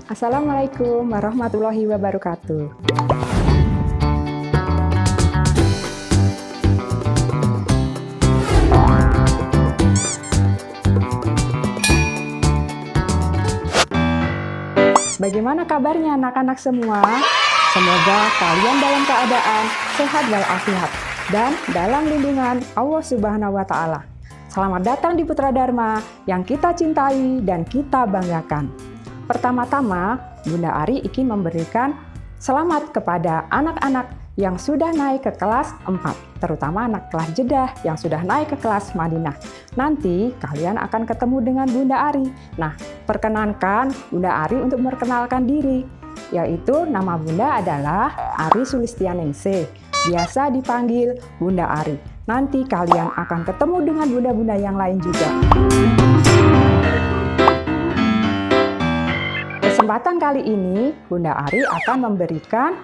Assalamualaikum warahmatullahi wabarakatuh. Bagaimana kabarnya anak-anak semua? Semoga kalian dalam keadaan sehat walafiat dan dalam lindungan Allah Subhanahu wa Ta'ala. Selamat datang di Putra Dharma yang kita cintai dan kita banggakan. Pertama-tama, Bunda Ari ingin memberikan selamat kepada anak-anak yang sudah naik ke kelas 4, terutama anak kelas Jeddah yang sudah naik ke kelas Madinah. Nanti kalian akan ketemu dengan Bunda Ari. Nah, perkenankan Bunda Ari untuk memperkenalkan diri, yaitu nama Bunda adalah Ari Sulistianingsih, biasa dipanggil Bunda Ari. Nanti kalian akan ketemu dengan bunda-bunda yang lain juga. Kesempatan kali ini Bunda Ari akan memberikan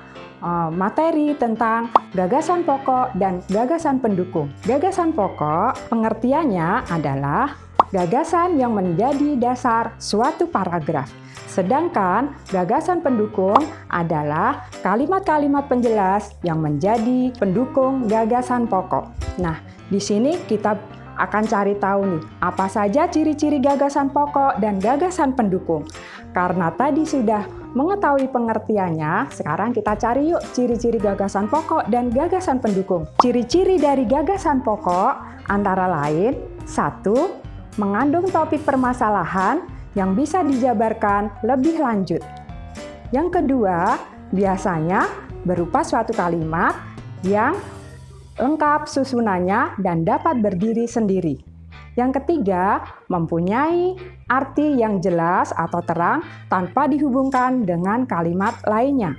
materi tentang gagasan pokok dan gagasan pendukung. Gagasan pokok pengertiannya adalah gagasan yang menjadi dasar suatu paragraf. Sedangkan gagasan pendukung adalah kalimat-kalimat penjelas yang menjadi pendukung gagasan pokok. Nah, di sini kita akan cari tahu nih, apa saja ciri-ciri gagasan pokok dan gagasan pendukung. Karena tadi sudah mengetahui pengertiannya, sekarang kita cari yuk ciri-ciri gagasan pokok dan gagasan pendukung. Ciri-ciri dari gagasan pokok antara lain, 1. Mengandung topik permasalahan yang bisa dijabarkan lebih lanjut. Yang kedua, biasanya berupa suatu kalimat yang lengkap susunannya dan dapat berdiri sendiri. Yang ketiga, mempunyai arti yang jelas atau terang tanpa dihubungkan dengan kalimat lainnya.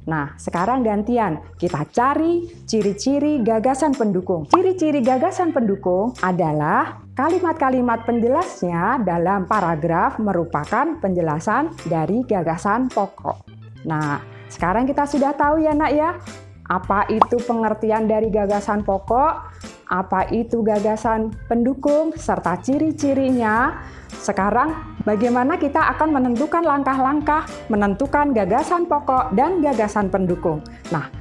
Nah, sekarang gantian, kita cari ciri-ciri gagasan pendukung. Ciri-ciri gagasan pendukung adalah kalimat-kalimat penjelasnya dalam paragraf merupakan penjelasan dari gagasan pokok. Nah, sekarang kita sudah tahu ya nak ya, apa itu pengertian dari gagasan pokok, apa itu gagasan pendukung, serta ciri-cirinya. Sekarang bagaimana kita akan menentukan langkah-langkah menentukan gagasan pokok dan gagasan pendukung. Nah,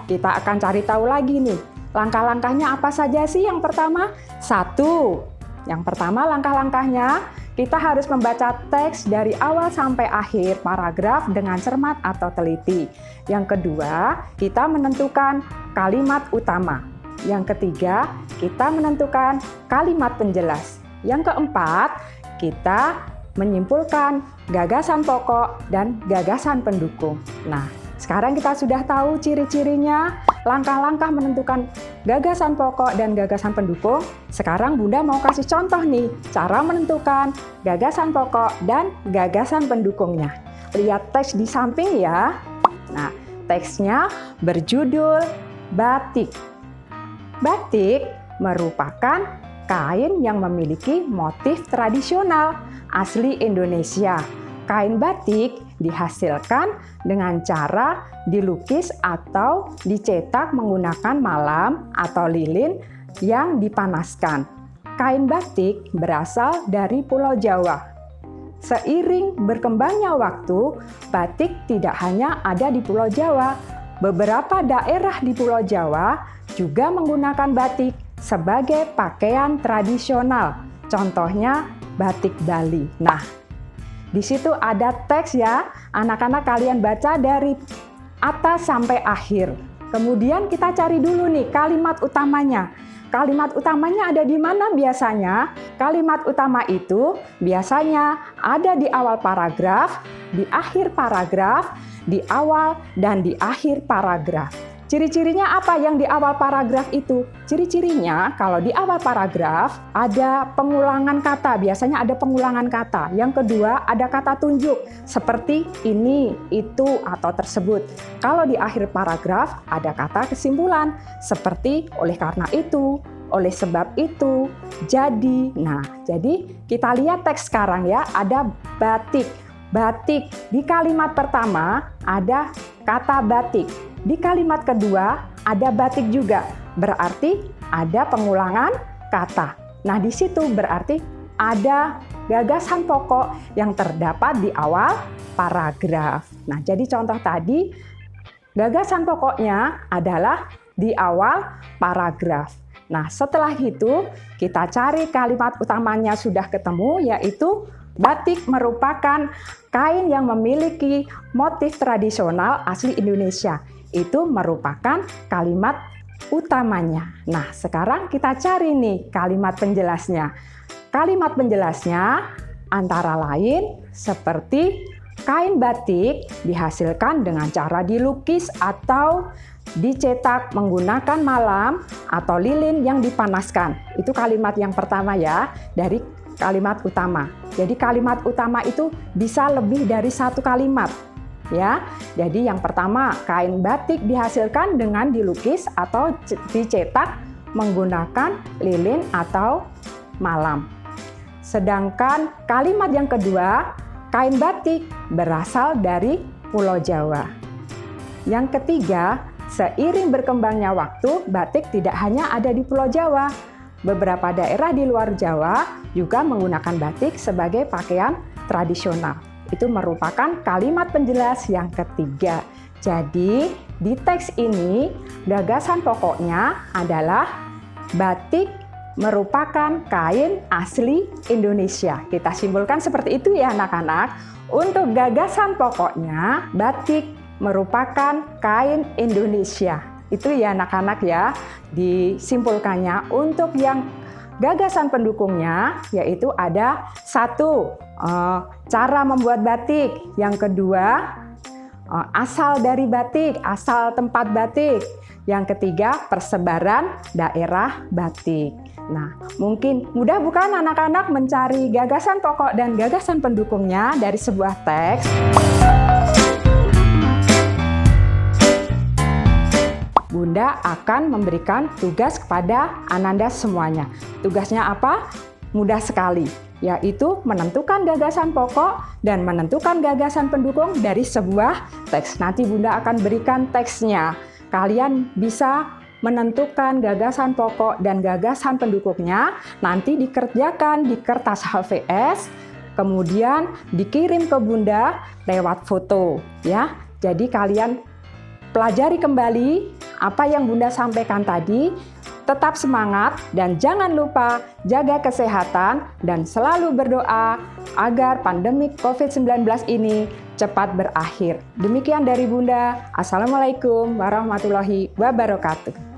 kita akan cari tahu lagi nih, langkah-langkahnya apa saja sih? Yang pertama, 1. Yang pertama langkah-langkahnya, kita harus membaca teks dari awal sampai akhir paragraf dengan cermat atau teliti. Yang kedua, kita menentukan kalimat utama. Yang ketiga, kita menentukan kalimat penjelas. Yang keempat, kita menyimpulkan gagasan pokok dan gagasan pendukung. Nah, sekarang kita sudah tahu ciri-cirinya, langkah-langkah menentukan gagasan pokok dan gagasan pendukung. Sekarang Bunda mau kasih contoh nih, cara menentukan gagasan pokok dan gagasan pendukungnya. Lihat teks di samping ya. Nah, teksnya berjudul Batik. Batik merupakan kain yang memiliki motif tradisional asli Indonesia. Kain batik dihasilkan dengan cara dilukis atau dicetak menggunakan malam atau lilin yang dipanaskan. Kain batik berasal dari Pulau Jawa. Seiring berkembangnya waktu, batik tidak hanya ada di Pulau Jawa. Beberapa daerah di Pulau Jawa juga menggunakan batik sebagai pakaian tradisional. Contohnya batik Bali. Nah, di situ ada teks ya, anak-anak kalian baca dari atas sampai akhir. Kemudian kita cari dulu nih kalimat utamanya. Kalimat utamanya ada di mana biasanya? Kalimat utama itu biasanya ada di awal paragraf, di akhir paragraf, di awal dan di akhir paragraf. Ciri-cirinya apa yang di awal paragraf itu? Ciri-cirinya kalau di awal paragraf ada pengulangan kata, biasanya ada pengulangan kata. Yang kedua ada kata tunjuk seperti ini, itu, atau tersebut. Kalau di akhir paragraf ada kata kesimpulan seperti oleh karena itu, oleh sebab itu, jadi. Nah, jadi kita lihat teks sekarang ya, ada batik. Batik di kalimat pertama ada kata batik. Di kalimat kedua ada batik juga, berarti ada pengulangan kata. Nah, di situ berarti ada gagasan pokok yang terdapat di awal paragraf. Nah, jadi contoh tadi, gagasan pokoknya adalah di awal paragraf. Nah, setelah itu kita cari kalimat utamanya sudah ketemu, yaitu batik merupakan kain yang memiliki motif tradisional asli Indonesia. Itu merupakan kalimat utamanya. Nah, sekarang kita cari nih kalimat penjelasnya. Kalimat penjelasnya antara lain seperti kain batik dihasilkan dengan cara dilukis atau dicetak menggunakan malam atau lilin yang dipanaskan. Itu kalimat yang pertama ya, dari kalimat utama. Jadi kalimat utama itu bisa lebih dari satu kalimat. Ya, jadi yang pertama, kain batik dihasilkan dengan dilukis atau dicetak menggunakan lilin atau malam. Sedangkan kalimat yang kedua, kain batik berasal dari Pulau Jawa. Yang ketiga, seiring berkembangnya waktu, batik tidak hanya ada di Pulau Jawa. Beberapa daerah di luar Jawa juga menggunakan batik sebagai pakaian tradisional. Itu merupakan kalimat penjelas yang ketiga. Jadi, di teks ini gagasan pokoknya adalah batik merupakan kain asli Indonesia. Kita simpulkan seperti itu ya anak-anak. Untuk gagasan pokoknya, batik merupakan kain Indonesia. Itu ya anak-anak ya, disimpulkannya. Untuk yang gagasan pendukungnya, yaitu ada satu, cara membuat batik. Yang kedua, asal dari batik, asal tempat batik. Yang ketiga, persebaran daerah batik. Nah, mungkin mudah bukan anak-anak mencari gagasan pokok dan gagasan pendukungnya dari sebuah teks? Bunda akan memberikan tugas kepada Ananda semuanya. Tugasnya apa? Mudah sekali, yaitu menentukan gagasan pokok dan menentukan gagasan pendukung dari sebuah teks. Nanti Bunda akan berikan teksnya. Kalian bisa menentukan gagasan pokok dan gagasan pendukungnya, nanti dikerjakan di kertas HVS, kemudian dikirim ke Bunda lewat foto, ya. Jadi kalian pelajari kembali apa yang Bunda sampaikan tadi, tetap semangat dan jangan lupa jaga kesehatan dan selalu berdoa agar pandemi COVID-19 ini cepat berakhir. Demikian dari Bunda. Assalamualaikum warahmatullahi wabarakatuh.